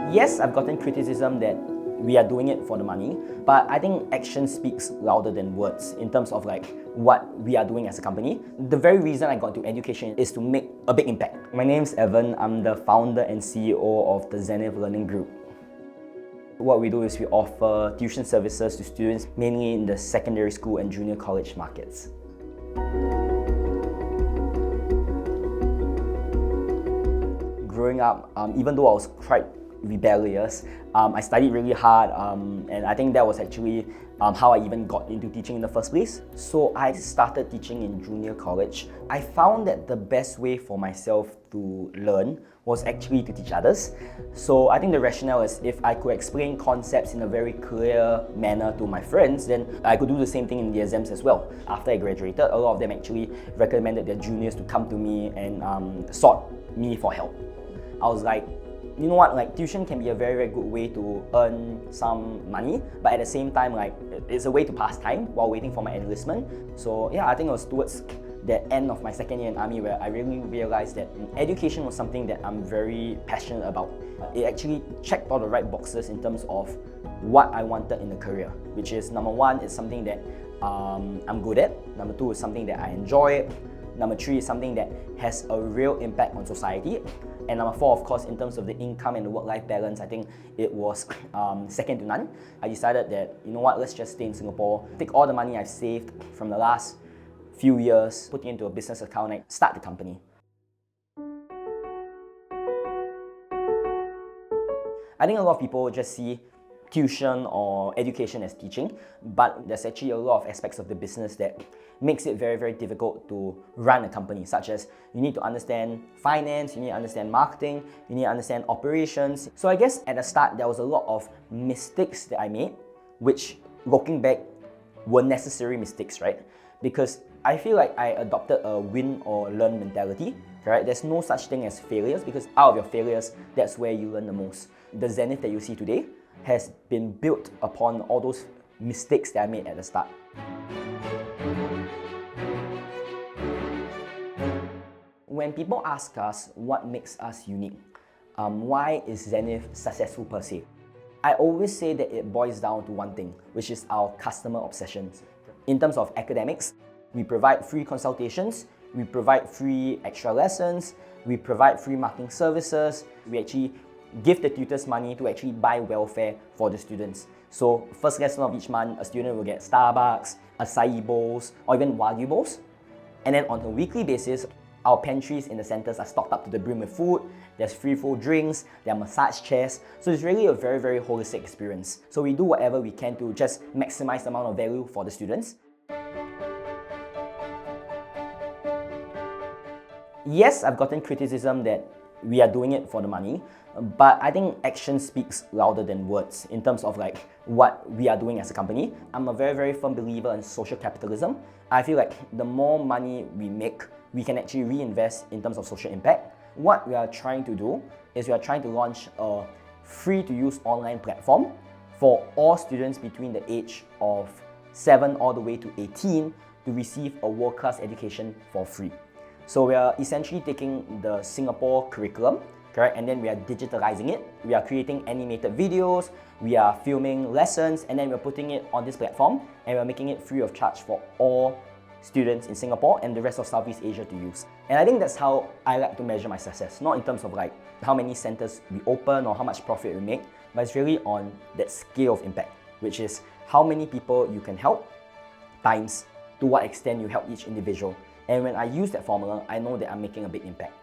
Yes, I've gotten criticism that we are doing it for the money, but I think action speaks louder than words in terms of what we are doing as a company. The very reason I got into education is to make a big impact. My name's Evan. I'm the founder and CEO of the Zenith Learning Group. What we do is we offer tuition services to students mainly in the secondary school and junior college markets. Growing up, even though I was quite rebellious, I studied really hard, and I think that was actually how I even got into teaching in the first place. So I started teaching in junior college. I found that the best way for myself to learn was actually to teach others. So I think the rationale is if I could explain concepts in a very clear manner to my friends, then I could do the same thing in the exams as well. After I graduated, a lot of them actually recommended their juniors to come to me and sought me for help. I was like, you know what, tuition can be a very, very good way to earn some money, but at the same time, it's a way to pass time while waiting for my enlistment. So yeah, I think it was towards the end of my second year in army where I really realized that education was something that I'm very passionate about. It actually checked all the right boxes in terms of what I wanted in a career, which is number one, it's something that I'm good at. Number two is something that I enjoy. Number three is something that has a real impact on society. And number four, of course, in terms of the income and the work-life balance, I think it was second to none. I decided that, you know what, let's just stay in Singapore, take all the money I've saved from the last few years, put it into a business account and start the company. I think a lot of people just see tuition or education as teaching, but there's actually a lot of aspects of the business that makes it very, very difficult to run a company, such as you need to understand finance, you need to understand marketing, you need to understand operations. So I guess at the start, there was a lot of mistakes that I made, which looking back were necessary mistakes, right? Because I feel like I adopted a win or learn mentality, right? There's no such thing as failures because out of your failures, that's where you learn the most. The Zenith that you see today has been built upon all those mistakes that I made at the start. When people ask us what makes us unique, why is Zenith successful per se? I always say that it boils down to one thing, which is our customer obsessions. In terms of academics, we provide free consultations, we provide free extra lessons, we provide free marketing services, we actually give the tutors money to actually buy welfare for the students. So first lesson of each month, a student will get Starbucks, acai bowls, or even Wagyu bowls. And then on a weekly basis, our pantries in the centers are stocked up to the brim with food, there's free food drinks, there are massage chairs. So it's really a very, very holistic experience. So we do whatever we can to just maximize the amount of value for the students. Yes, I've gotten criticism that we are doing it for the money, but I think action speaks louder than words in terms of what we are doing as a company. I'm a very, very firm believer in social capitalism. I feel like the more money we make, we can actually reinvest in terms of social impact. What we are trying to do is we are trying to launch a free-to-use online platform for all students between the age of 7 all the way to 18 to receive a world-class education for free. So we are essentially taking the Singapore curriculum, correct, and then we are digitalizing it. We are creating animated videos, we are filming lessons, and then we're putting it on this platform, and we're making it free of charge for all students in Singapore and the rest of Southeast Asia to use. And I think that's how I like to measure my success, not in terms of how many centers we open or how much profit we make, but it's really on that scale of impact, which is how many people you can help times to what extent you help each individual. And when I use that formula, I know that I'm making a big impact.